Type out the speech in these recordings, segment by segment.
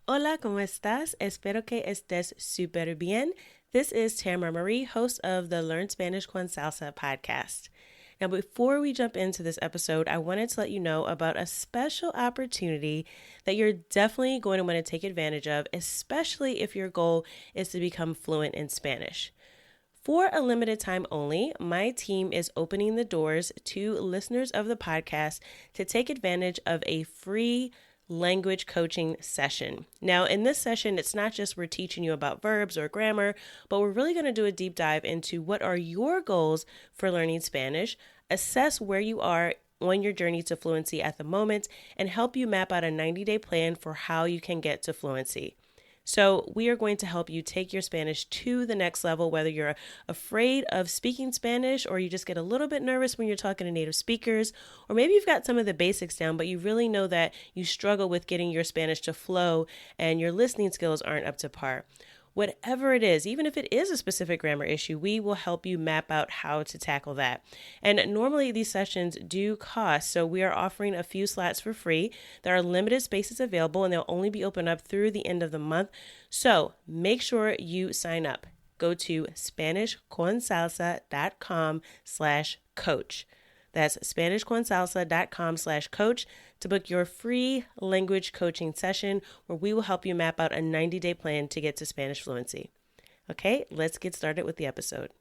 Hola, ¿cómo estás? Espero que estés súper bien. This is Tamara Marie, host of the Learn Spanish con Salsa podcast. Now, before we jump into this episode, I wanted to let you know about a special opportunity that you're definitely going to want to take advantage of, especially if your goal is to become fluent in Spanish. For a limited time only, my team is opening the doors to listeners of the podcast to take advantage of a free language coaching session. Now, in this session, it's not just we're teaching you about verbs or grammar, but we're really going to do a deep dive into what are your goals for learning Spanish, assess where you are on your journey to fluency at the moment, and help you map out a 90-day plan for how you can get to fluency. So we are going to help you take your Spanish to the next level, whether you're afraid of speaking Spanish or you just get a little bit nervous when you're talking to native speakers, or maybe you've got some of the basics down, but you really know that you struggle with getting your Spanish to flow and your listening skills aren't up to par. Whatever it is, even if it is a specific grammar issue, we will help you map out how to tackle that. And normally these sessions do cost, so we are offering a few slots for free. There are limited spaces available and they'll only be open up through the end of the month. So make sure you sign up. Go to SpanishConSalsa.com/coach. That's SpanishConSalsa.com/coach to book your free language coaching session where we will help you map out a 90-day plan to get to Spanish fluency. Okay, let's get started with the episode.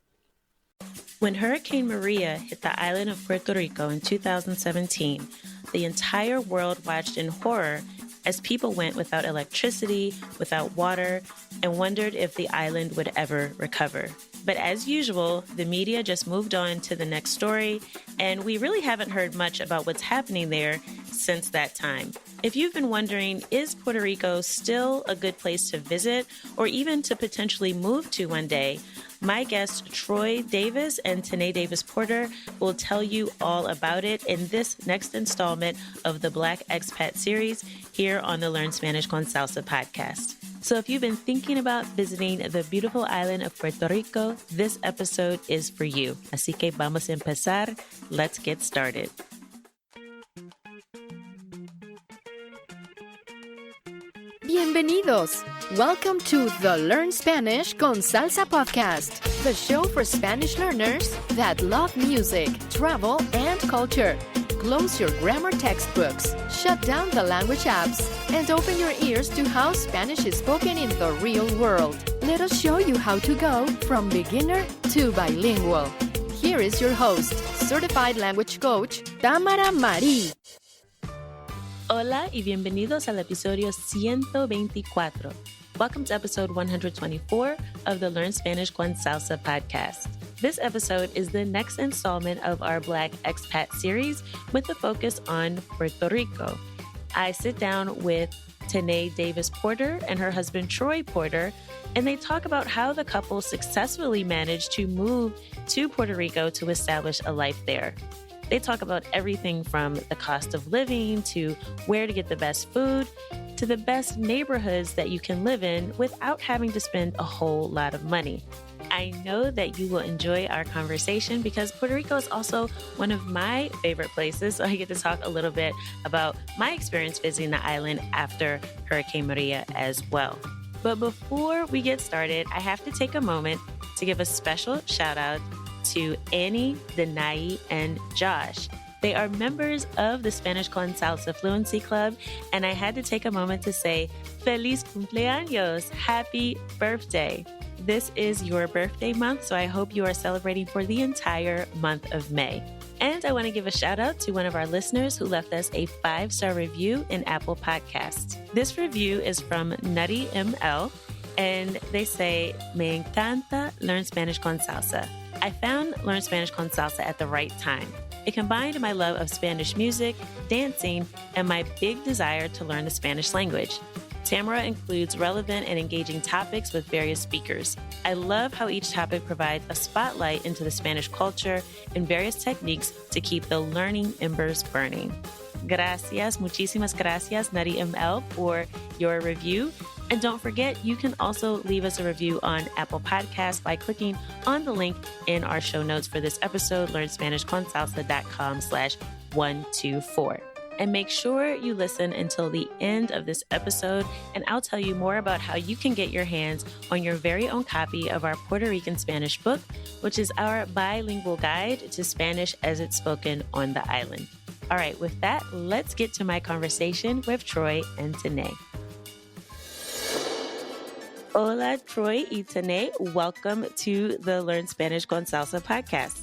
When Hurricane Maria hit the island of Puerto Rico in 2017, the entire world watched in horror as people went without electricity, without water, and wondered if the island would ever recover. But as usual, the media just moved on to the next story, and we really haven't heard much about what's happening there since that time. If you've been wondering, is Puerto Rico still a good place to visit or even to potentially move to one day? My guests Troy Davis and Tennay Davis Porter will tell you all about it in this next installment of the Black Expat series here on the Learn Spanish con Salsa podcast. So if you've been thinking about visiting the beautiful island of Puerto Rico, this episode is for you. Así que vamos a empezar. Let's get started. Bienvenidos! Welcome to the Learn Spanish con Salsa podcast, the show for Spanish learners that love music, travel, and culture. Close your grammar textbooks, shut down the language apps, and open your ears to how Spanish is spoken in the real world. Let us show you how to go from beginner to bilingual. Here is your host, certified language coach, Tamara Marie. Hola y bienvenidos al episodio 124. Welcome to episode 124 of the Learn Spanish con Salsa podcast. This episode is the next installment of our Black Expat series with a focus on Puerto Rico. I sit down with Tennay Davis Porter and her husband Troy Porter, and they talk about how the couple successfully managed to move to Puerto Rico to establish a life there. They talk about everything from the cost of living to where to get the best food to the best neighborhoods that you can live in without having to spend a whole lot of money. I know that you will enjoy our conversation because Puerto Rico is also one of my favorite places. So I get to talk a little bit about my experience visiting the island after Hurricane Maria as well. But before we get started, I have to take a moment to give a special shout out to Annie, Denai, and Josh. They are members of the Spanish con Salsa Fluency Club, and I had to take a moment to say, Feliz cumpleaños, happy birthday. This is your birthday month, so I hope you are celebrating for the entire month of May. And I want to give a shout out to one of our listeners who left us a 5-star review in Apple Podcasts. This review is from Nutty ML, and they say, Me encanta Learn Spanish con Salsa. I found Learn Spanish con Salsa at the right time. It combined my love of Spanish music, dancing, and my big desire to learn the Spanish language. Tamara includes relevant and engaging topics with various speakers. I love how each topic provides a spotlight into the Spanish culture and various techniques to keep the learning embers burning. Gracias, muchísimas gracias, Nutty ML, for your review. And don't forget, you can also leave us a review on Apple Podcasts by clicking on the link in our show notes for this episode, learnspanishconsalsa.com/124. And make sure you listen until the end of this episode, and I'll tell you more about how you can get your hands on your very own copy of our Puerto Rican Spanish book, which is our bilingual guide to Spanish as it's spoken on the island. All right, with that, let's get to my conversation with Troy and Tennay. Hola, Troy y Tennay. Welcome to the Learn Spanish con Salsa podcast.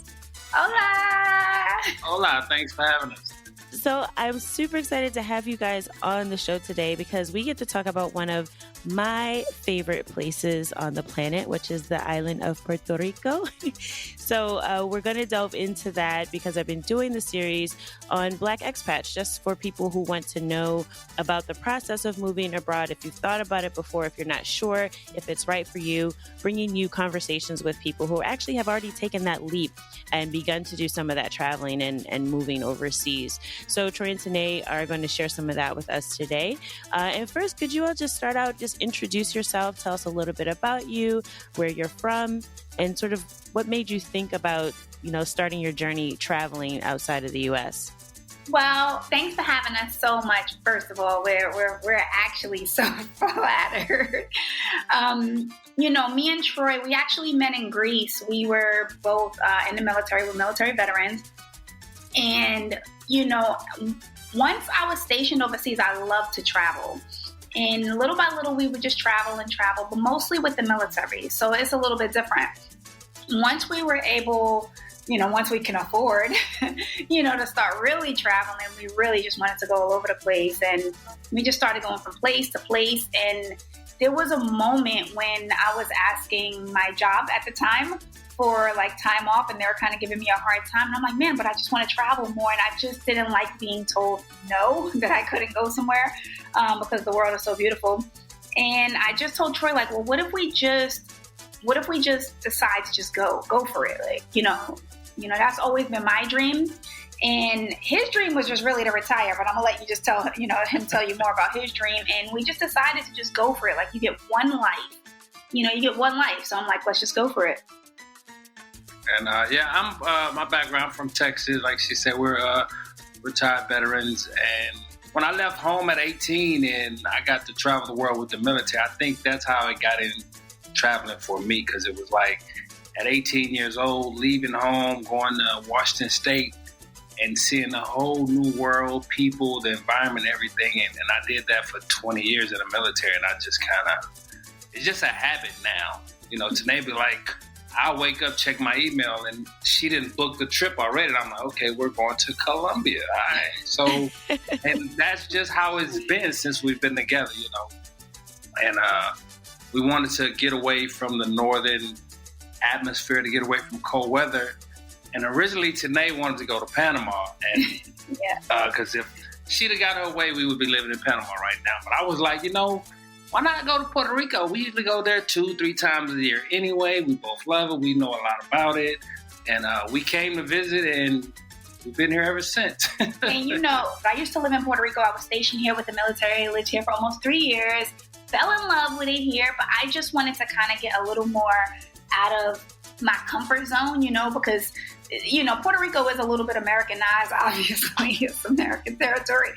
Hola! Hola, thanks for having us. So I'm super excited to have you guys on the show today because we get to talk about one of my favorite places on the planet, which is the island of Puerto Rico. So we're going to delve into that because I've been doing the series on Black Expats just for people who want to know about the process of moving abroad. If you've thought about it before, if you're not sure if it's right for you, bringing you conversations with people who actually have already taken that leap and begun to do some of that traveling and moving overseas. So Troy and Tennay are going to share some of that with us today. And first, could you all just start out, just introduce yourself, tell us a little bit about you, where you're from, and sort of what made you think about, starting your journey traveling outside of the U.S.? Well, thanks for having us so much. First of all, we're actually so flattered. Me and Troy, we actually met in Greece. We were both in the military. We're military veterans. And, once I was stationed overseas, I loved to travel. And little by little, we would just travel, but mostly with the military. So it's a little bit different. Once we were able, once we can afford, to start really traveling, we really just wanted to go all over the place. And we just started going from place to place. And there was a moment when I was asking my job at the time for time off, and they were kind of giving me a hard time. And I'm like, man, but I just want to travel more. And I just didn't like being told no, that I couldn't go somewhere because the world is so beautiful. And I just told Troy, well, what if we just decide to just go for it? That's always been my dream. And his dream was just really to retire, but I'm gonna let you just tell him tell you more about his dream. And we just decided to just go for it. You get one life, you get one life. So I'm like, let's just go for it. And I'm my background from Texas. Like she said, we're retired veterans. And when I left home at 18 and I got to travel the world with the military, I think that's how it got in traveling for me, because it was at 18 years old, leaving home, going to Washington State and seeing a whole new world, people, the environment, everything. And I did that for 20 years in the military. And I just it's just a habit now. Tennay be like, I'll wake up, check my email, and she didn't book the trip already. And I'm like, okay, we're going to Colombia. All right. So, and that's just how it's been since we've been together, And we wanted to get away from the northern atmosphere, to get away from cold weather. And originally, Tennay wanted to go to Panama. And because if she'd have got her way, we would be living in Panama right now. But I was like, why not go to Puerto Rico? We usually go there 2-3 times a year anyway. We both love it. We know a lot about it. And we came to visit, and we've been here ever since. And I used to live in Puerto Rico. I was stationed here with the military. I lived here for almost 3 years. Fell in love with it here. But I just wanted to kind of get a little more out of my comfort zone, because Puerto Rico is a little bit Americanized. Obviously, it's American territory.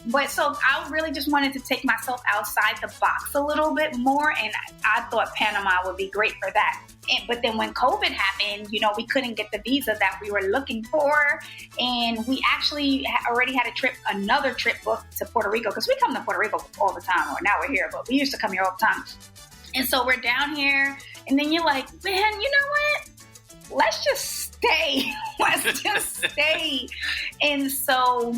But so I really just wanted to take myself outside the box a little bit more. And I thought Panama would be great for that. But then when COVID happened, we couldn't get the visa that we were looking for. And we actually already had another trip booked to Puerto Rico, because we come to Puerto Rico all the time. Or now we're here, but we used to come here all the time. And so we're down here. And then you're like, man, you know what? Let's just stay. Let's just stay. And so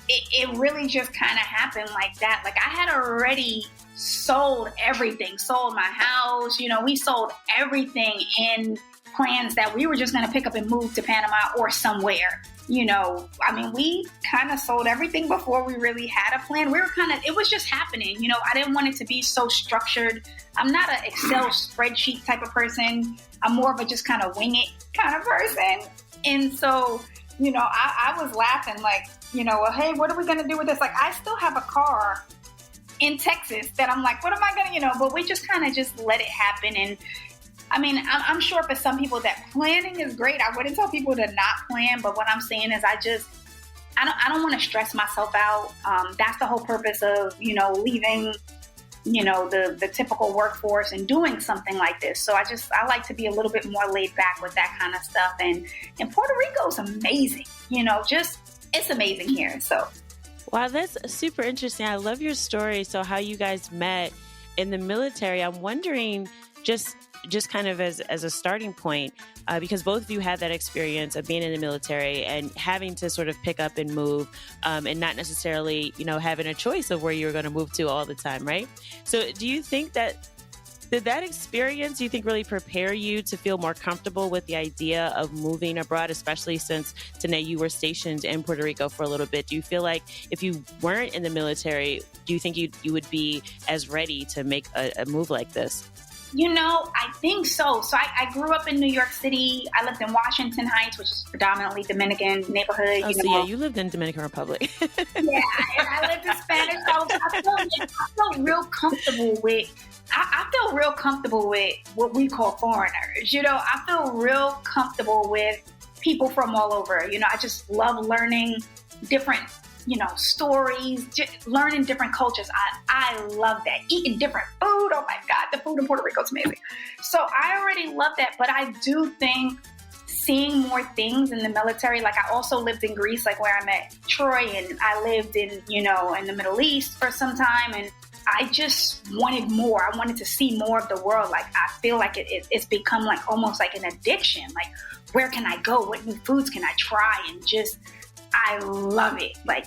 it really just kind of happened like that. I had already sold everything, sold my house. We sold everything in plans that we were just going to pick up and move to Panama or somewhere. We kind of sold everything before we really had a plan. It was just happening. I didn't want it to be so structured. I'm not an Excel spreadsheet type of person. I'm more of a just kind of wing it kind of person. And so, I was laughing well, hey, what are we going to do with this? I still have a car in Texas that I'm like, what am I going to, but we just kind of just let it happen. And I'm sure for some people that planning is great. I wouldn't tell people to not plan, but what I'm saying is I don't want to stress myself out. That's the whole purpose of, leaving, the typical workforce and doing something like this. So I like to be a little bit more laid back with that kind of stuff. And Puerto Rico is amazing, it's amazing here. So. Wow, that's super interesting. I love your story. So how you guys met in the military, I'm wondering just kind of as a starting point, because both of you had that experience of being in the military and having to sort of pick up and move, and not necessarily, having a choice of where you were going to move to all the time, right? So do you think did that experience, do you think, really prepare you to feel more comfortable with the idea of moving abroad, especially since, Tennay, you were stationed in Puerto Rico for a little bit? Do you feel like if you weren't in the military, do you think you would be as ready to make a move like this? I think so. So I grew up in New York City. I lived in Washington Heights, which is predominantly Dominican neighborhood. Yeah, you lived in Dominican Republic. Yeah, and I lived in Spanish. So I felt real comfortable with. I feel real comfortable with what we call foreigners. I feel real comfortable with people from all over. I just love learning different, stories, learning different cultures. I love that. Eating different food. Oh my God, the food in Puerto Rico is amazing. So I already love that. But I do think seeing more things in the military, like I also lived in Greece, like where I met Troy, and I lived in, in the Middle East for some time. And I just wanted more. I wanted to see more of the world. Like, I feel like it's become like almost like an addiction. Like, where can I go? What new foods can I try? And I love it. Like,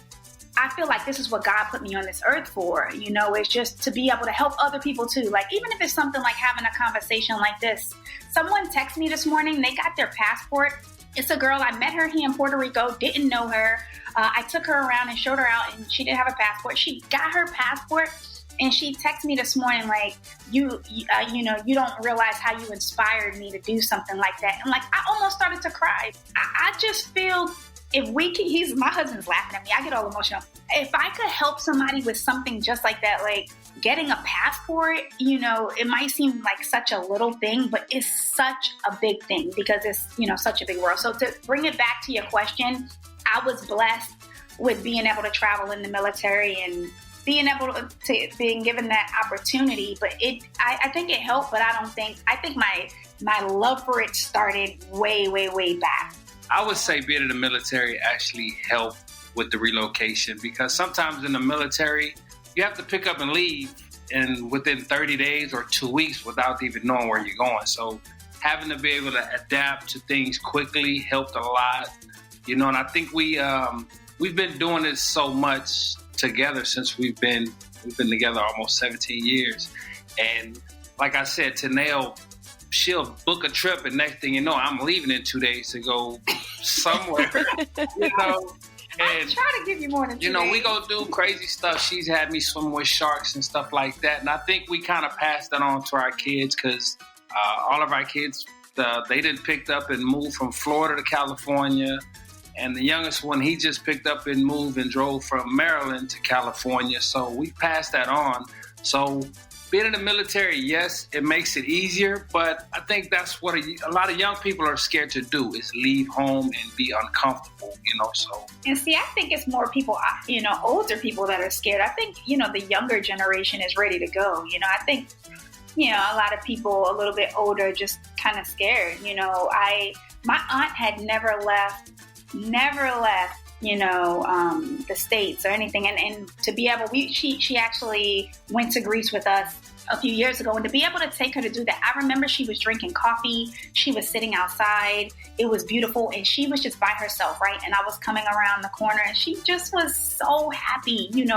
I feel like this is what God put me on this earth for. It's just to be able to help other people too. Like, even if it's something like having a conversation like this. Someone texted me this morning. They got their passport. It's a girl. I met her here in Puerto Rico. Didn't know her. I took her around and showed her out, and she didn't have a passport. She got her passport. And she texted me this morning, like, you don't realize how you inspired me to do something like that. And like, I almost started to cry. I just feel if we can, my husband's laughing at me. I get all emotional. If I could help somebody with something just like that, like getting a passport, it might seem like such a little thing, but it's such a big thing because it's, such a big world. So to bring it back to your question, I was blessed with being able to travel in the military and being able to being given that opportunity, but I think it helped, but I think my love for it started way, way, way back. I would say being in the military actually helped with the relocation, because sometimes in the military, you have to pick up and leave and within 30 days or 2 weeks without even knowing where you're going. So having to be able to adapt to things quickly helped a lot, and I think we've been doing this so much together since we've been together almost 17 years. And like I said, Tennay, she'll book a trip and next thing you know, I'm leaving in 2 days to go somewhere, And I try to give you more than 2 days. We go do crazy stuff. She's had me swim with sharks and stuff like that. And I think we kind of passed that on to our kids because all of our kids, they didn't picked up and moved from Florida to California. And the youngest one, he just picked up and moved and drove from Maryland to California. So we passed that on. So being in the military, yes, it makes it easier. But I think that's what a lot of young people are scared to do, is leave home and be uncomfortable, So. And see, I think it's more people, older people that are scared. I think, the younger generation is ready to go. I think, a lot of people a little bit older just kind of scared. My aunt had never left, the States or anything. And to be able, she actually went to Greece with us a few years ago, and to be able to take her to do that, I remember she was drinking coffee, she was sitting outside, it was beautiful, and she was just by herself, right? And I was coming around the corner, and she just was so happy, in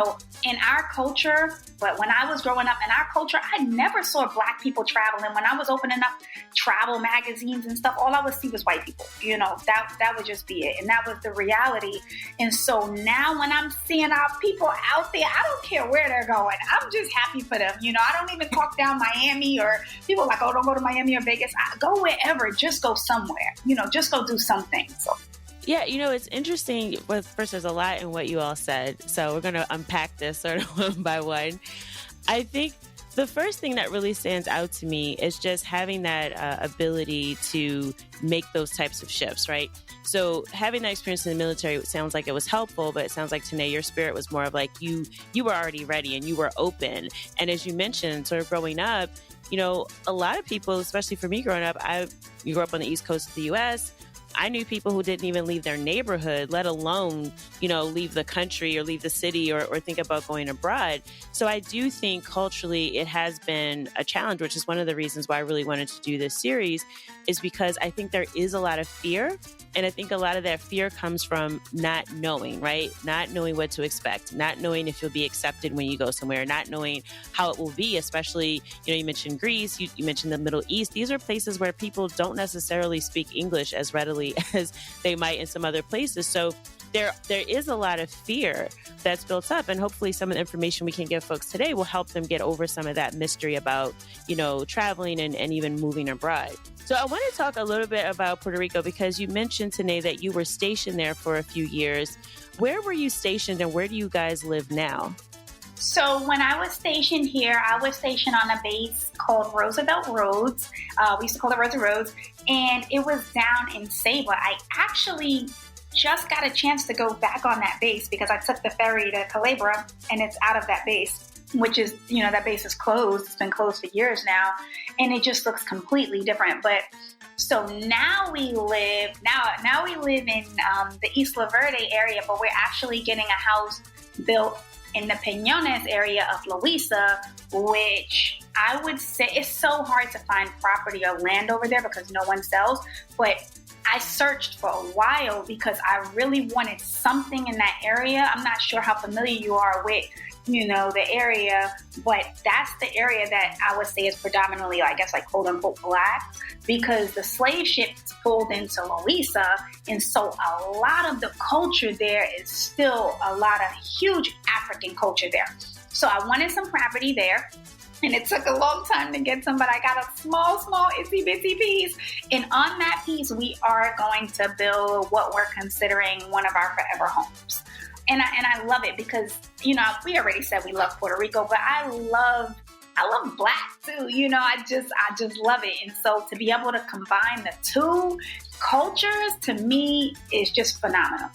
our culture. But when I was growing up in our culture, I never saw Black people traveling. When I was opening up travel magazines and stuff, all I would see was white people. That would just be it. And that was the reality. And so now when I'm seeing our people out there, I don't care where they're going. I'm just happy for them. I don't even talk down Miami, or people like, oh, don't go to Miami or Vegas. Go wherever. Just go somewhere. Just go do something. So. Yeah, it's interesting. Well, first, there's a lot in what you all said. So we're going to unpack this sort of one by one. I think The first thing that really stands out to me is just having that ability to make those types of shifts, right? So having that experience in the military sounds like it was helpful, but it sounds like, Tennay, your spirit was more of like you were already ready and you were open. And as you mentioned, sort of growing up, a lot of people, especially for me growing up, you grew up on the East Coast of the U.S., I knew people who didn't even leave their neighborhood, let alone, leave the country or leave the city or think about going abroad. So I do think culturally it has been a challenge, which is one of the reasons why I really wanted to do this series, is because I think there is a lot of fear. And I think a lot of that fear comes from not knowing, right? Not knowing what to expect, not knowing if you'll be accepted when you go somewhere, not knowing how it will be, especially, you mentioned Greece, you mentioned the Middle East. These are places where people don't necessarily speak English as readily as they might in some other places. So there is a lot of fear that's built up, and hopefully some of the information we can give folks today will help them get over some of that mystery about, traveling and even moving abroad. So I want to talk a little bit about Puerto Rico, because you mentioned, Tennay, that you were stationed there for a few years. Where were you stationed and where do you guys live now? So when I was stationed here, I was stationed on a base called Roosevelt Roads. We used to call it Roosevelt Roads, and it was down in Saba. I actually just got a chance to go back on that base because I took the ferry to Culebra, and it's out of that base, which is, that base is closed. It's been closed for years now, and it just looks completely different. But so now we live in the Isla Verde area, but we're actually getting a house built in the Peñones area of Loíza, which I would say it's so hard to find property or land over there because no one sells. But I searched for a while because I really wanted something in that area. I'm not sure how familiar you are with, the area, but that's the area that I would say is predominantly, I guess, like quote unquote Black, because the slave ships pulled into Loíza. And so a lot of the culture there is still a lot of huge African culture there. So I wanted some property there. And it took a long time to get some, but I got a small, itsy bitsy piece. And on that piece, we are going to build what we're considering one of our forever homes. And I love it because, we already said we love Puerto Rico, but I love Black too. I just love it. And so to be able to combine the two cultures, to me, is just phenomenal.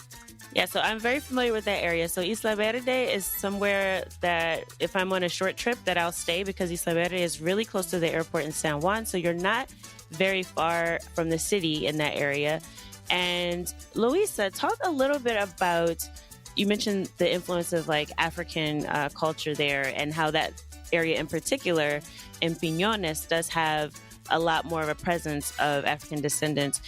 Yeah, so I'm very familiar with that area. So Isla Verde is somewhere that if I'm on a short trip that I'll stay, because Isla Verde is really close to the airport in San Juan. So you're not very far from the city in that area. And Loíza, talk a little bit about, you mentioned the influence of like African culture there and how that area in particular in Peñones does have a lot more of a presence of African descendants.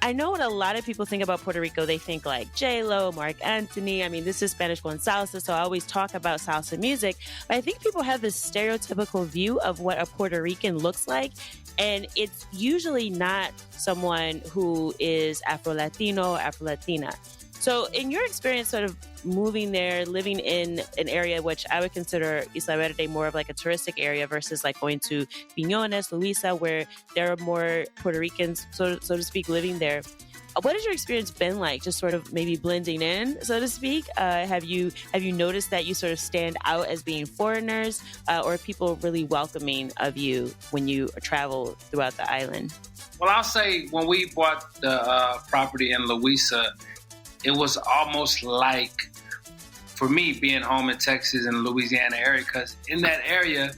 I know when a lot of people think about Puerto Rico, they think like J-Lo, Marc Anthony. I mean, this is Spanish con salsa, so I always talk about salsa music. But I think people have this stereotypical view of what a Puerto Rican looks like. And it's usually not someone who is Afro-Latino, Afro-Latina. So in your experience sort of moving there, living in an area which I would consider Isla Verde more of like a touristic area versus like going to Peñones, Loíza, where there are more Puerto Ricans, so to speak, living there. What has your experience been like, just sort of maybe blending in, so to speak? Have you noticed that you sort of stand out as being foreigners, or are people really welcoming of you when you travel throughout the island? Well, I'll say when we bought the property in Loíza, it was almost like, for me, being home in Texas and Louisiana area, because in that area,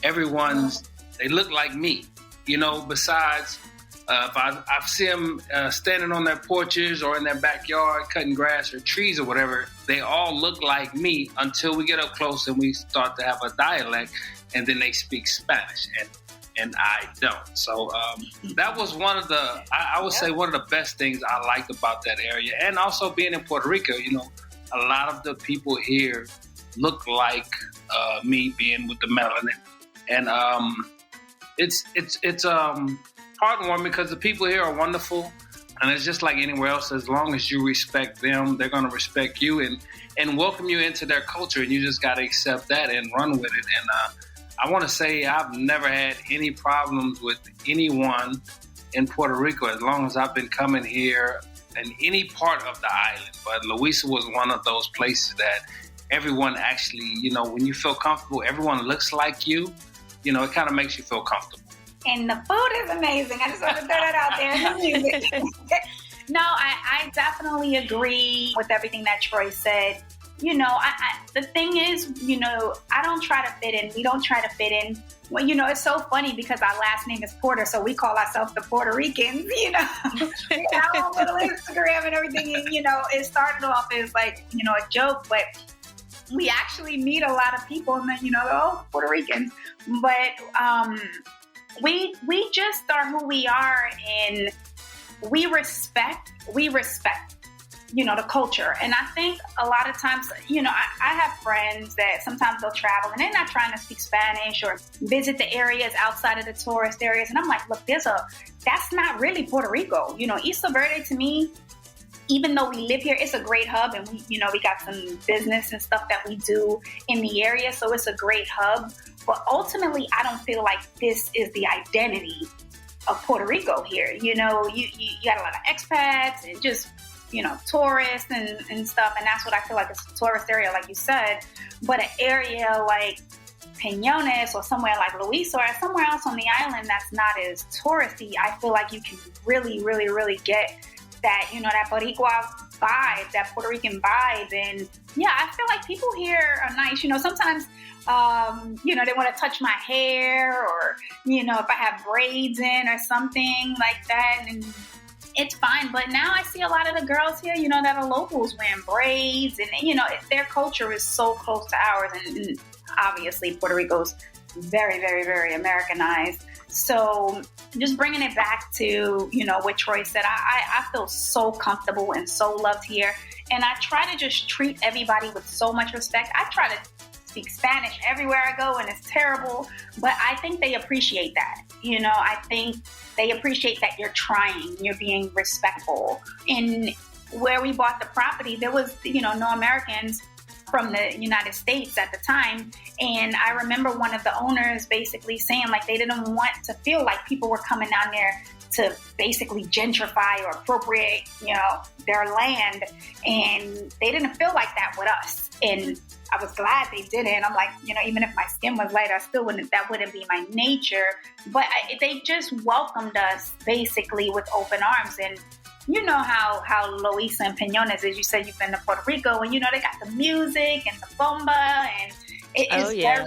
they look like me. Besides, if I see them standing on their porches or in their backyard cutting grass or trees or whatever, they all look like me until we get up close and we start to have a dialect, and then they speak Spanish. And I don't. So that was one of the, I would say one of the best things I liked about that area. And also being in Puerto Rico, a lot of the people here look like me, being with the melanin. And it's heartwarming because the people here are wonderful. And it's just like anywhere else. As long as you respect them, they're going to respect you and welcome you into their culture. And you just got to accept that and run with it. And I want to say I've never had any problems with anyone in Puerto Rico as long as I've been coming here in any part of the island. But Loíza was one of those places that everyone actually, when you feel comfortable, everyone looks like you, it kind of makes you feel comfortable. And the food is amazing. I just want to throw that out there. And the music. No, I definitely agree with everything that Troy said. The thing is, I don't try to fit in. We don't try to fit in. Well, it's so funny because our last name is Porter, so we call ourselves the Puerto Ricans, We got our own little Instagram and everything. And, it started off as like, a joke, but we actually meet a lot of people and then, Puerto Ricans. But we just are who we are, and we respect, the culture. And I think a lot of times, I have friends that sometimes they'll travel and they're not trying to speak Spanish or visit the areas outside of the tourist areas. And I'm like, look, that's not really Puerto Rico. Isla Verde to me, even though we live here, it's a great hub, and we got some business and stuff that we do in the area. So it's a great hub. But ultimately, I don't feel like this is the identity of Puerto Rico here. You got a lot of expats and just, tourists and stuff. And that's what I feel like it's a tourist area, like you said. But an area like Peñones or somewhere like Luisa or somewhere else on the island that's not as touristy, I feel like you can really, really, really get that, that Boricua vibe, that Puerto Rican vibe. And yeah, I feel like people here are nice. Sometimes, they want to touch my hair or, if I have braids in or something like that. And it's fine. But now I see a lot of the girls here, that are locals wearing braids, and, their culture is so close to ours. And obviously Puerto Rico's very, very, very Americanized. So just bringing it back to, what Troy said, I feel so comfortable and so loved here. And I try to just treat everybody with so much respect. I try to speak Spanish everywhere I go, and it's terrible, but I think they appreciate that. I think they appreciate that you're trying, you're being respectful. And where we bought the property, there was, no Americans from the United States at the time. And I remember one of the owners basically saying like they didn't want to feel like people were coming down there to basically gentrify or appropriate, their land. And they didn't feel like that with us. And I was glad they didn't. I'm like, even if my skin was light, that wouldn't be my nature. But they just welcomed us basically with open arms. And you know how Luisa and Peñones is. You said you've been to Puerto Rico, and they got the music and the bomba, and it is very,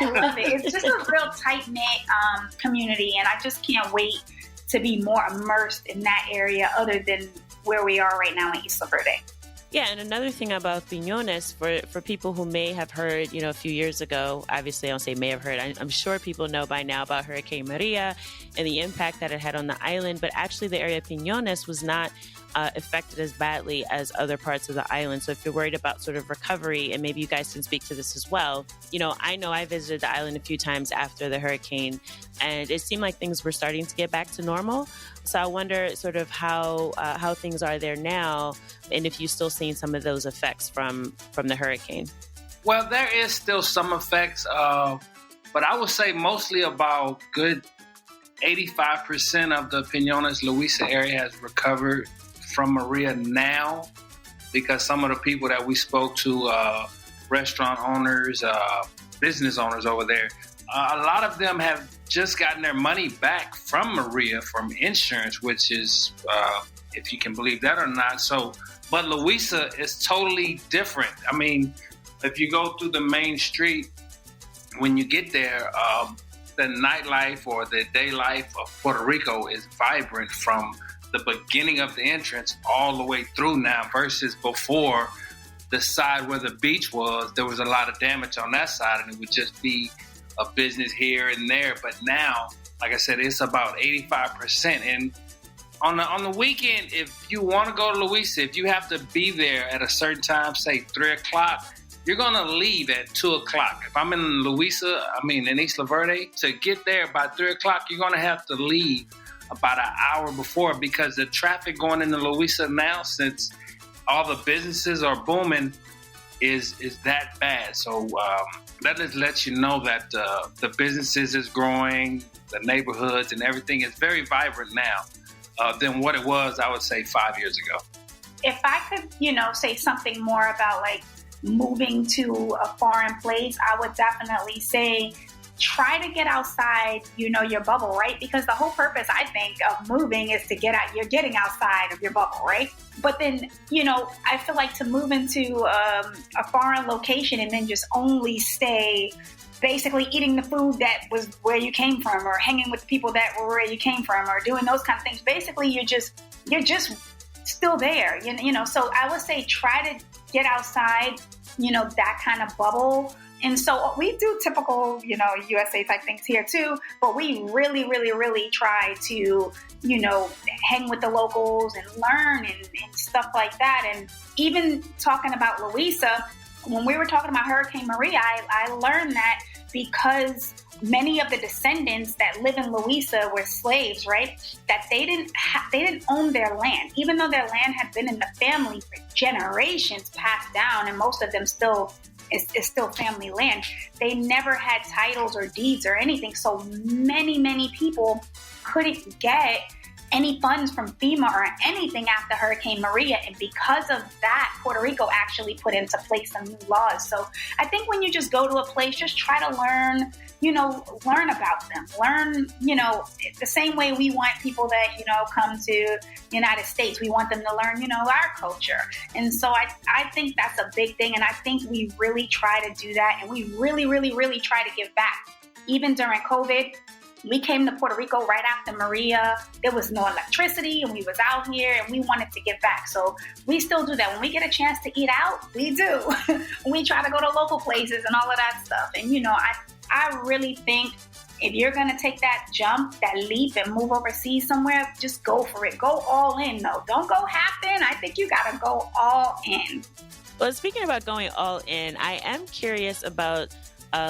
I love it. It's just a real tight-knit community, and I just can't wait to be more immersed in that area other than where we are right now in Isla Verde. Yeah, and another thing about Peñones, for people who may have heard, a few years ago, obviously I don't say may have heard, I'm sure people know by now about Hurricane Maria and the impact that it had on the island, but actually the area of Peñones was not affected as badly as other parts of the island. So if you're worried about sort of recovery, and maybe you guys can speak to this as well, I know I visited the island a few times after the hurricane, and it seemed like things were starting to get back to normal. So I wonder sort of how things are there now, and if you're still seeing some of those effects from the hurricane. Well, there is still some effects, but I would say mostly about good 85% of the Peñones Luisa area has recovered from Maria now, because some of the people that we spoke to, restaurant owners, business owners over there, a lot of them have just gotten their money back from Maria from insurance, which is, if you can believe that or not. So, but Luisa is totally different. I mean, if you go through the main street, when you get there, the nightlife or the day life of Puerto Rico is vibrant from the beginning of the entrance all the way through now, versus before, the side where the beach was, there was a lot of damage on that side, and it would just be a business here and there. But now, like I said, it's about 85%. And on the weekend, if you want to go to Luisa, if you have to be there at a certain time, say 3 o'clock, you're going to leave at 2 o'clock. If I'm in Luisa, in Isla Verde, to get there by 3 o'clock, you're going to have to leave about an hour before, because the traffic going into Luisa now, since all the businesses are booming, is that bad. So that just lets you know that the businesses is growing, the neighborhoods and everything is very vibrant now than what it was, I would say, 5 years ago. If I could, say something more about like moving to a foreign place, I would definitely say try to get outside, your bubble, right? Because the whole purpose, I think, of moving is to get out. You're getting outside of your bubble, right? But then, I feel like to move into a foreign location and then just only stay basically eating the food that was where you came from, or hanging with the people that were where you came from, or doing those kind of things. Basically, you're just still there, So I would say try to get outside, that kind of bubble. And so we do typical, USA type things here too, but we really, really, really try to, hang with the locals and learn and stuff like that. And even talking about Louisa, when we were talking about Hurricane Maria, I learned that because many of the descendants that live in Louisa were slaves, right? That they didn't own their land, even though their land had been in the family for generations passed down, and most of them still is still family land. They never had titles or deeds or anything. So many people couldn't get any funds from FEMA or anything after Hurricane Maria. And because of that, Puerto Rico actually put into place some new laws. So I think when you just go to a place, just try to learn about them. Learn, the same way we want people that, come to the United States. We want them to learn, our culture. And so I think that's a big thing. And I think we really try to do that. And we really, really, really try to give back. Even during COVID, we came to Puerto Rico right after Maria. There was no electricity and we was out here and we wanted to give back. So we still do that. When we get a chance to eat out, we do. We try to go to local places and all of that stuff. And, I really think if you're going to take that jump, that leap and move overseas somewhere, just go for it. Go all in, though. Don't go half in. I think you got to go all in. Well, speaking about going all in, I am curious about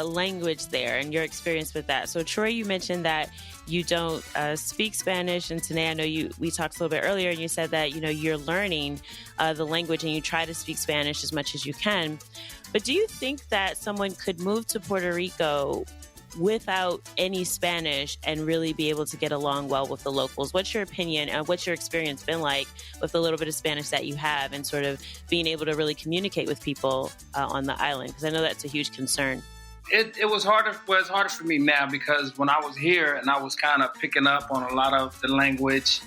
language there and your experience with that. So Troy, you mentioned that you don't speak Spanish, and Tennay, I know we talked a little bit earlier and you said that, you're learning the language and you try to speak Spanish as much as you can. But do you think that someone could move to Puerto Rico without any Spanish and really be able to get along well with the locals? What's your opinion and what's your experience been like with the little bit of Spanish that you have and sort of being able to really communicate with people on the island? Because I know that's a huge concern. It was harder. Well, it's harder for me now because when I was here and I was kind of picking up on a lot of the language,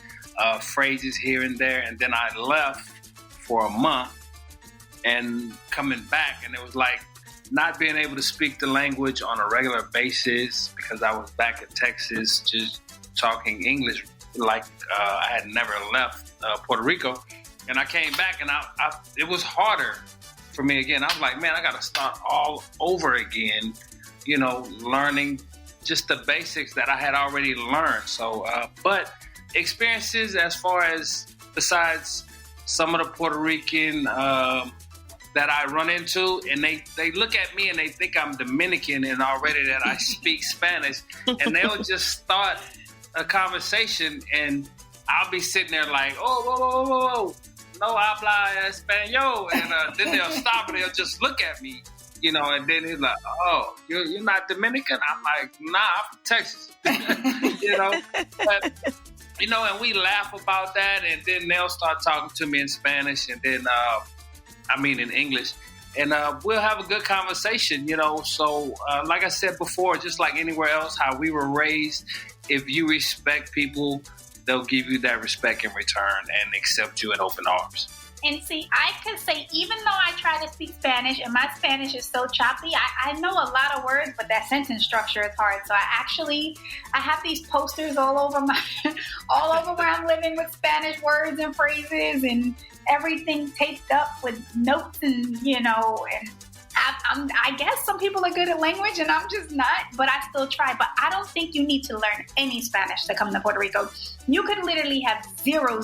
phrases here and there, and then I left for a month and coming back, and it was like not being able to speak the language on a regular basis because I was back in Texas just talking English like I had never left Puerto Rico, and I came back and it was harder for me again. I was like, man, I got to start all over again, learning just the basics that I had already learned. So, but experiences as far as besides some of the Puerto Rican that I run into, and they look at me and they think I'm Dominican and already that I speak Spanish, and they'll just start a conversation and I'll be sitting there like, oh, whoa. No habla español, and then they'll stop and they'll just look at me, and then he's like, oh, you're not Dominican? I'm like, nah, I'm from Texas, but, and we laugh about that, and then they'll start talking to me in Spanish, and then, in English, and we'll have a good conversation, so like I said before, just like anywhere else, how we were raised, if you respect people, they'll give you that respect in return and accept you in open arms. And see, I could say, even though I try to speak Spanish and my Spanish is so choppy, I know a lot of words, but that sentence structure is hard. So I have these posters all over where I'm living with Spanish words and phrases and everything taped up with notes and, and I guess some people are good at language and I'm just not, but I still try. But I don't think you need to learn any Spanish to come to Puerto Rico. You could literally have 0.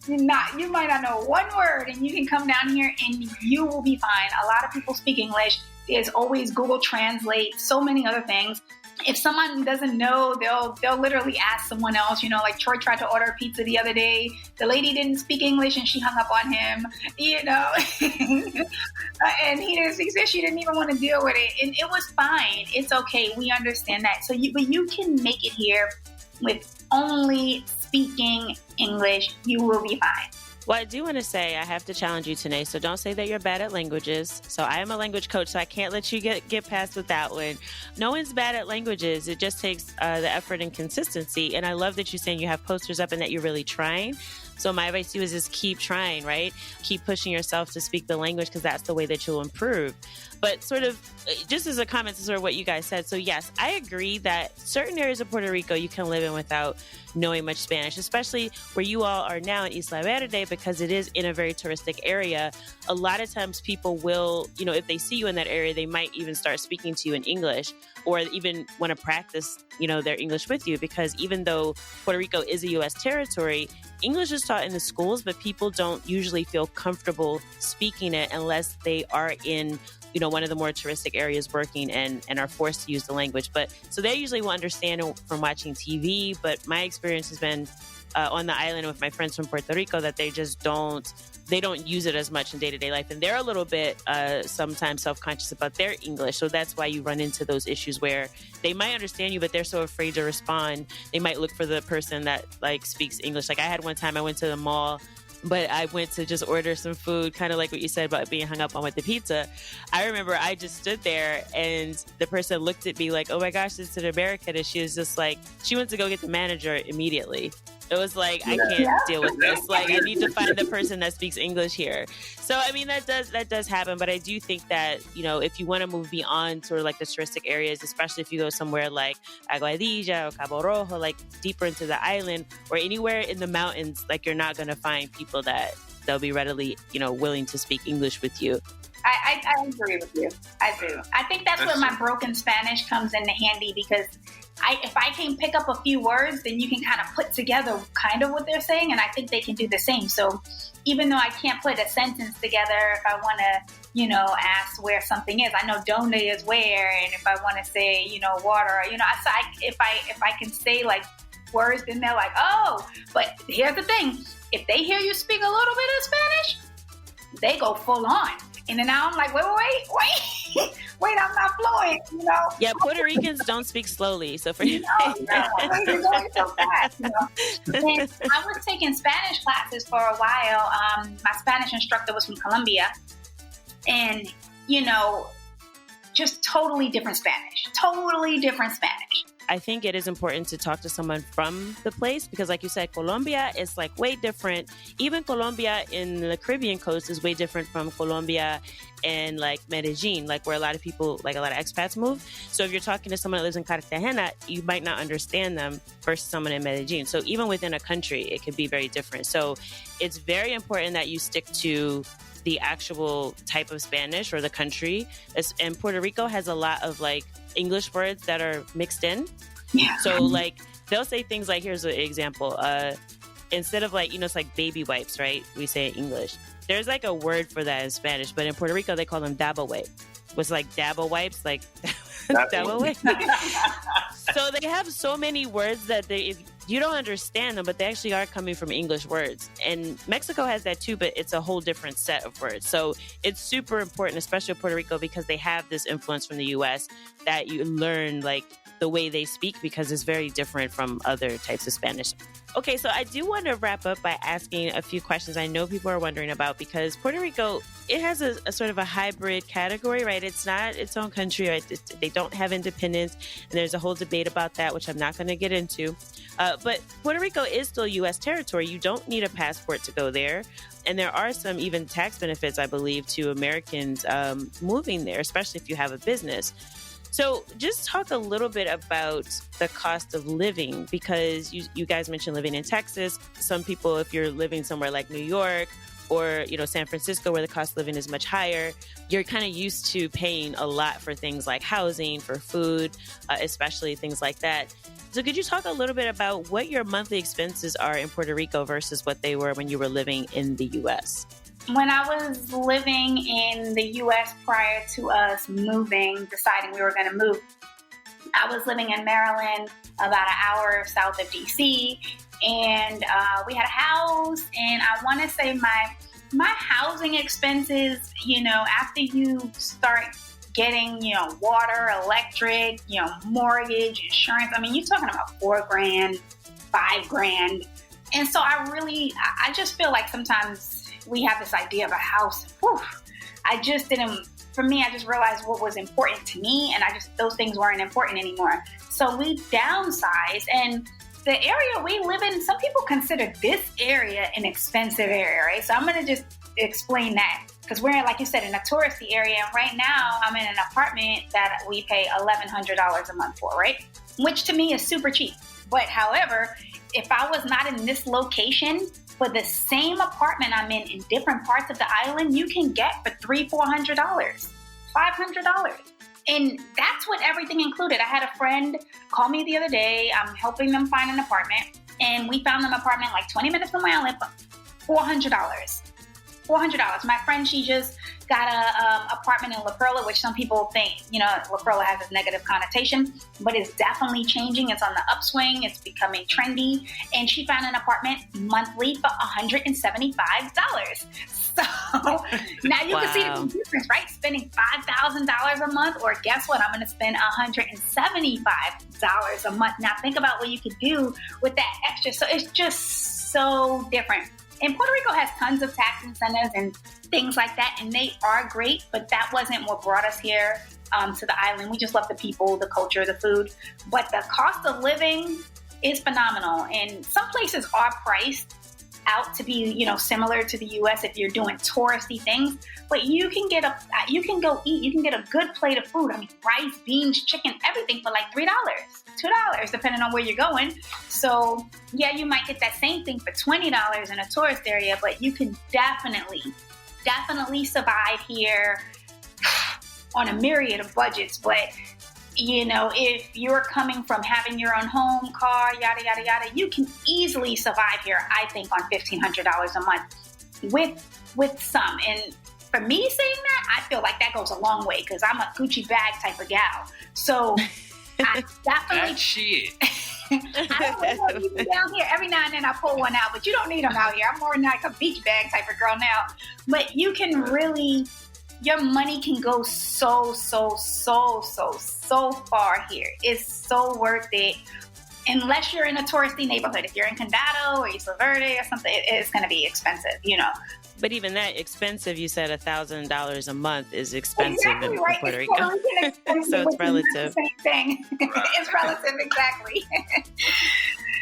You might not know one word and you can come down here and you will be fine. A lot of people speak English. There's always Google Translate, so many other things. If someone doesn't know, they'll literally ask someone else. Like Troy tried to order a pizza the other day. The lady didn't speak English and she hung up on him, and he didn't speak English. She didn't even want to deal with it. And it was fine. It's okay. We understand that. But you can make it here with only speaking English. You will be fine. Well, I do want to say I have to challenge you today. So don't say that you're bad at languages. So I am a language coach, so I can't let you get past with that one. No one's bad at languages. It just takes the effort and consistency. And I love that you're saying you have posters up and that you're really trying. So my advice to you is just keep trying, right? Keep pushing yourself to speak the language because that's the way that you'll improve. But sort of just as a comment to sort of what you guys said. So yes, I agree that certain areas of Puerto Rico you can live in without knowing much Spanish, especially where you all are now in Isla Verde, because it is in a very touristic area. A lot of times people will, if they see you in that area, they might even start speaking to you in English or even want to practice, their English with you, because even though Puerto Rico is a U.S. territory, English is taught in the schools, but people don't usually feel comfortable speaking it unless they are in one of the more touristic areas working and are forced to use the language. But so they usually will understand from watching TV. But my experience has been on the island with my friends from Puerto Rico that they just don't use it as much in day-to-day life. And they're a little bit sometimes self-conscious about their English. So that's why you run into those issues where they might understand you, but they're so afraid to respond. They might look for the person that speaks English. Like I had one time I went to the mall, but I went to just order some food, kind of like what you said about being hung up on with the pizza. I remember I just stood there and the person looked at me like, oh my gosh, it's an American. And she was just like, she went to go get the manager immediately. It was like, I can't deal with this. Like, I need to find the person that speaks English here. So, I mean, that does happen. But I do think that, if you want to move beyond sort of like the touristic areas, especially if you go somewhere like Aguadilla or Cabo Rojo, like deeper into the island or anywhere in the mountains, like you're not going to find people that they'll be readily, willing to speak English with you. I agree with you. I do. I think that's where my broken Spanish comes into handy, because if I can pick up a few words, then you can kind of put together kind of what they're saying, and I think they can do the same. So even though I can't put a sentence together, if I want to, ask where something is, I know donde is where, and if I want to say, water, if I can say like words, then they're like, oh. But here's the thing: if they hear you speak a little bit of Spanish, they go full on. And then now I'm like, wait, I'm not fluent, Yeah, Puerto Ricans don't speak slowly. So for you, you're going so fast, And I was taking Spanish classes for a while. My Spanish instructor was from Colombia. And, just totally different Spanish. I think it is important to talk to someone from the place because, like you said, Colombia is like way different. Even Colombia in the Caribbean coast is way different from Colombia and like Medellin, like where a lot of people, like a lot of expats move. So if you're talking to someone that lives in Cartagena, you might not understand them versus someone in Medellin. So even within a country, it can be very different. So it's very important that you stick to the actual type of Spanish or the country. And Puerto Rico has a lot of like English words that are mixed in. Yeah. So like they'll say things like, here's an example. Instead of like, it's like baby wipes, right? We say in English. There's like a word for that in Spanish, but in Puerto Rico, they call them dabo wipe. It's like dabo wipes, like dabo wipe. So they have so many words that if you don't understand them, but they actually are coming from English words. And Mexico has that too, but it's a whole different set of words. So it's super important, especially in Puerto Rico, because they have this influence from the U.S. that you learn like the way they speak, because it's very different from other types of Spanish. Okay, so I do want to wrap up by asking a few questions I know people are wondering about, because Puerto Rico, it has a sort of a hybrid category, right? It's not its own country, right? They don't have independence, and there's a whole debate about that, which I'm not going to get into. But Puerto Rico is still U.S. territory. You don't need a passport to go there. And there are some even tax benefits, I believe, to Americans moving there, especially if you have a business. So just talk a little bit about the cost of living, because you guys mentioned living in Texas. Some people, if you're living somewhere like New York or, San Francisco, where the cost of living is much higher, you're kind of used to paying a lot for things like housing, for food, especially things like that. So could you talk a little bit about what your monthly expenses are in Puerto Rico versus what they were when you were living in the U.S.? When I was living in the U.S. prior to us deciding we were going to move, I was living in Maryland, about an hour south of D.C., and we had a house, and I want to say my housing expenses, after you start getting, water, electric, mortgage, insurance, I mean, you're talking about $4,000, $5,000. And so I just feel like sometimes we have this idea of a house. Whew, I just realized what was important to me, and those things weren't important anymore. So we downsized, and the area we live in, some people consider this area an expensive area, right? So I'm going to just explain that, because we're, like you said, in a touristy area. And right now I'm in an apartment that we pay $1,100 a month for, right? Which to me is super cheap. But however, if I was not in this location, for the same apartment I'm in different parts of the island, you can get for $300-$400, $500. And that's what everything included. I had a friend call me the other day. I'm helping them find an apartment. And we found an apartment like 20 minutes from where I live, $400. $400. My friend, she just got a apartment in La Perla, which some people think, La Perla has this negative connotation, but it's definitely changing. It's on the upswing. It's becoming trendy. And she found an apartment monthly for $175. So now you can see the difference, right? Spending $5,000 a month, or guess what? I'm going to spend $175 a month. Now think about what you could do with that extra. So it's just so different. And Puerto Rico has tons of tax incentives and things like that, and they are great, but that wasn't what brought us here to the island. We just love the people, the culture, the food. But the cost of living is phenomenal, and some places are priced out to be, similar to the U.S. if you're doing touristy things. But you can go eat. You can get a good plate of food. I mean, rice, beans, chicken, everything for like $3, $2, depending on where you're going. So yeah, you might get that same thing for $20 in a tourist area, but you can definitely survive here on a myriad of budgets. But if you're coming from having your own home, car, yada, yada, yada, you can easily survive here, I think, on $1,500 a month with some. And for me saying that, I feel like that goes a long way, because I'm a Gucci bag type of gal. So I definitely... That shit. I don't know, even down here, every now and then I pull one out, but you don't need them out here. I'm more like a beach bag type of girl now. But you can really... Your money can go so far here. It's so worth it. Unless you're in a touristy neighborhood. If you're in Condado or Isla Verde or something, it's going to be expensive, But even that expensive, you said $1,000 a month is expensive in right? Puerto Rico. So it's relative. Same thing. It's relative, exactly.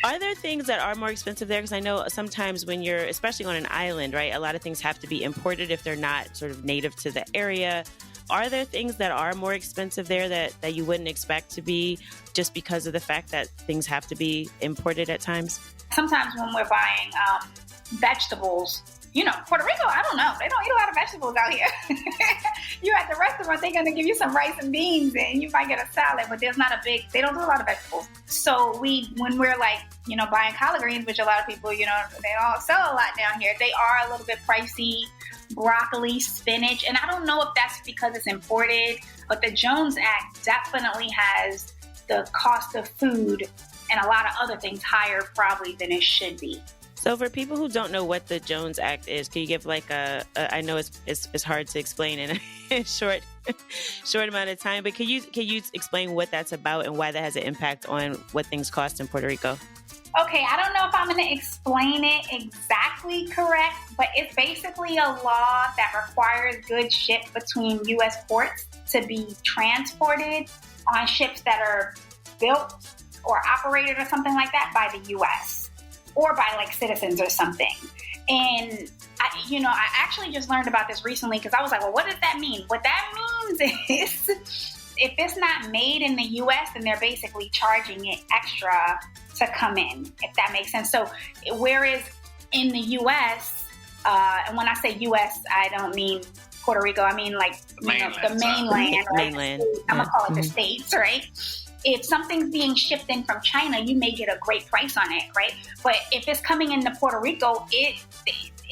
Are there things that are more expensive there? Because I know sometimes when you're, especially on an island, right, a lot of things have to be imported if they're not sort of native to the area. Are there things that are more expensive there that you wouldn't expect to be, just because of the fact that things have to be imported at times? Sometimes when we're buying vegetables, Puerto Rico, I don't know. They don't eat a lot of vegetables out here. You're at the restaurant, they're going to give you some rice and beans and you might get a salad, but they don't do a lot of vegetables. So when we're like, buying collard greens, which a lot of people, they all sell a lot down here, they are a little bit pricey. Broccoli, spinach, and I don't know if that's because it's imported, but the Jones Act definitely has the cost of food and a lot of other things higher probably than it should be. So for people who don't know what the Jones Act is, can you give like I know it's hard to explain in a short amount of time, but can you explain what that's about and why that has an impact on what things cost in Puerto Rico? Okay, I don't know if I'm going to explain it exactly correct, but it's basically a law that requires goods shipped between U.S. ports to be transported on ships that are built or operated or something like that by the U.S. or by like citizens or something. And I actually just learned about this recently because I was like, well, what does that mean? What that means is if it's not made in the U.S., then they're basically charging it extra to come in, if that makes sense. So whereas in the U.S., and when I say U.S., I don't mean Puerto Rico, I mean like the mainland. Right? Mainland. I'm going to call it the States, right? If something's being shipped in from China, you may get a great price on it, right? But if it's coming into Puerto Rico, it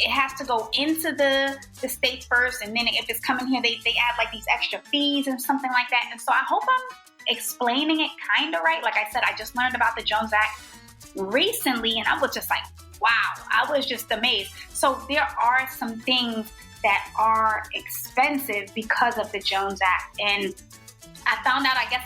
has to go into the States first, and then if it's coming here, they add like these extra fees and something like that. And so I hope I'm explaining it kind of right. Like I said, I just learned about the Jones Act recently, and I was just like, wow, I was just amazed. So there are some things that are expensive because of the Jones Act. And I found out, I guess,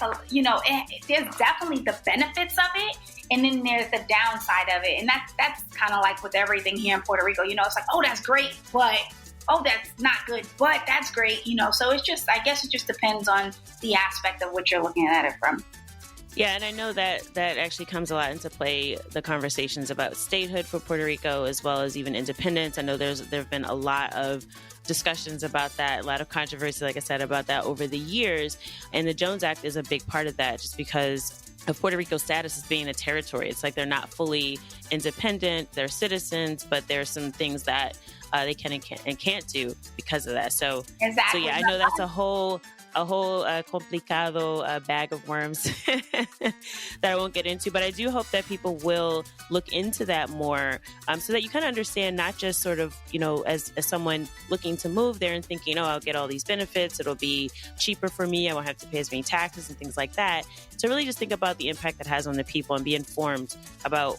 there's definitely the benefits of it, and then there's the downside of it. And that's kind of like with everything here in Puerto Rico. It's like, oh, that's great, but, oh, that's not good, but that's great. So it's just, I guess it just depends on the aspect of what you're looking at it from. Yeah, and I know that actually comes a lot into play, the conversations about statehood for Puerto Rico, as well as even independence. I know there have been a lot of discussions about that, a lot of controversy, like I said, about that over the years. And the Jones Act is a big part of that, just because of Puerto Rico's status as being a territory. It's like they're not fully independent, they're citizens, but there are some things that they can and can't do because of that. So, exactly. So yeah, I know that's a whole complicado bag of worms that I won't get into, but I do hope that people will look into that more, so that you kind of understand, not just sort of, as someone looking to move there and thinking, oh, I'll get all these benefits, it'll be cheaper for me, I won't have to pay as many taxes and things like that. So really just think about the impact that has on the people and be informed about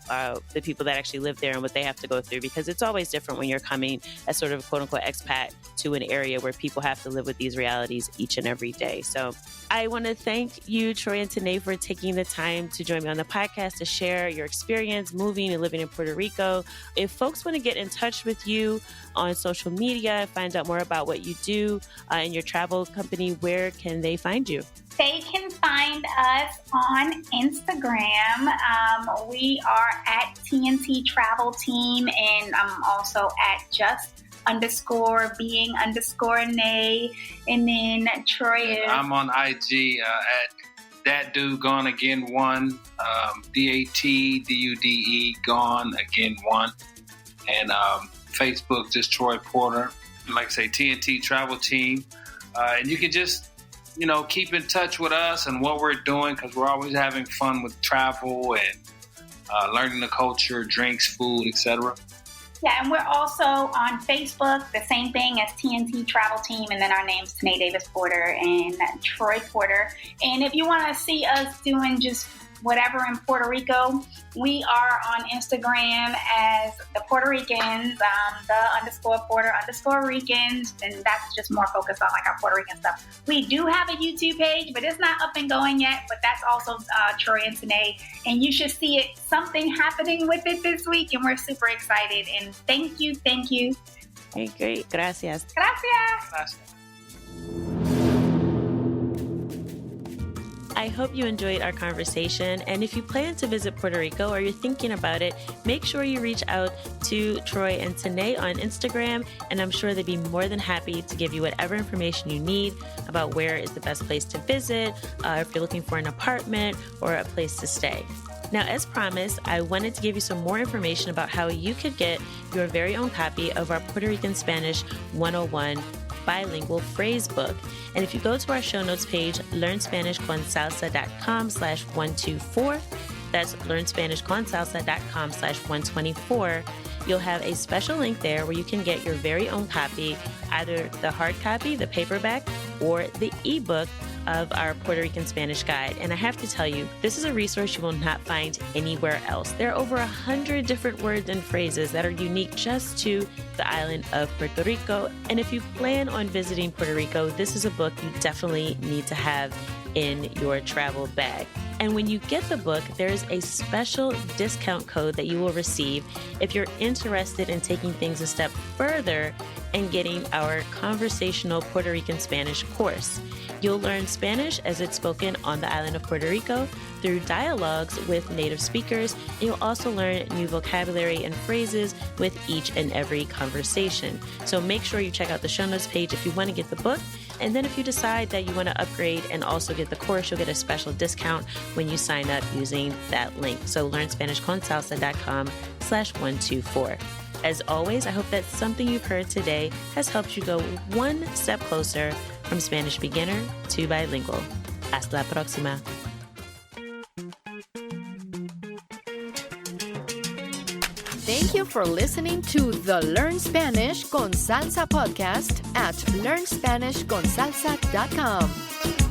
the people that actually live there and what they have to go through, because it's always different when you're coming as sort of quote unquote expat to an area where people have to live with these realities each and every day. So I want to thank you, Troy and Tennay, for taking the time to join me on the podcast to share your experience moving and living in Puerto Rico. If folks want to get in touch with you on social media, find out more about what you do in your travel company, where can they find you? They can find us on Instagram. We are at TNT Travel Team, and I'm also at just_being_Nay, and then Troy is... I'm on IG at That Dude Gone Again 1, DATDUDE Gone Again 1, and Facebook just Troy Porter. Like I say, TNT Travel Team, and you can just keep in touch with us and what we're doing, because we're always having fun with travel and learning the culture, drinks, food, etc. Yeah, and we're also on Facebook, the same thing as TNT Travel Team, and then our name's Tennay Davis Porter and Troy Porter. And if you want to see us doing just whatever in Puerto Rico, we are on Instagram as the Puerto Ricans, _Porter_Ricans, and that's just more focused on like our Puerto Rican stuff. We do have a YouTube page, but it's not up and going yet, but that's also Troy and Tennay, and you should see it, something happening with it this week, and we're super excited, and thank you. Okay, great. Gracias. Gracias. I hope you enjoyed our conversation, and if you plan to visit Puerto Rico or you're thinking about it, make sure you reach out to Troy and Tennay on Instagram, and I'm sure they'd be more than happy to give you whatever information you need about where is the best place to visit, if you're looking for an apartment or a place to stay. Now, as promised, I wanted to give you some more information about how you could get your very own copy of our Puerto Rican Spanish 101 bilingual phrase book. And if you go to our show notes page, learnspanishconsalsa.com/124, that's learnspanishconsalsa.com/124, you'll have a special link there where you can get your very own copy, either the hard copy, the paperback, or the ebook of our Puerto Rican Spanish guide. And I have to tell you, this is a resource you will not find anywhere else. There are over 100 different words and phrases that are unique just to the island of Puerto Rico. And if you plan on visiting Puerto Rico, this is a book you definitely need to have in your travel bag. And when you get the book, there's a special discount code that you will receive if you're interested in taking things a step further and getting our conversational Puerto Rican Spanish course. You'll learn Spanish as it's spoken on the island of Puerto Rico through dialogues with native speakers, and you'll also learn new vocabulary and phrases with each and every conversation. So make sure you check out the show notes page if you want to get the book. And then if you decide that you want to upgrade and also get the course, you'll get a special discount when you sign up using that link. So learnspanishconsalsa.com/124. As always, I hope that something you've heard today has helped you go one step closer from Spanish beginner to bilingual. Hasta la próxima. Thank you for listening to the Learn Spanish con Salsa podcast at learnspanishconsalsa.com.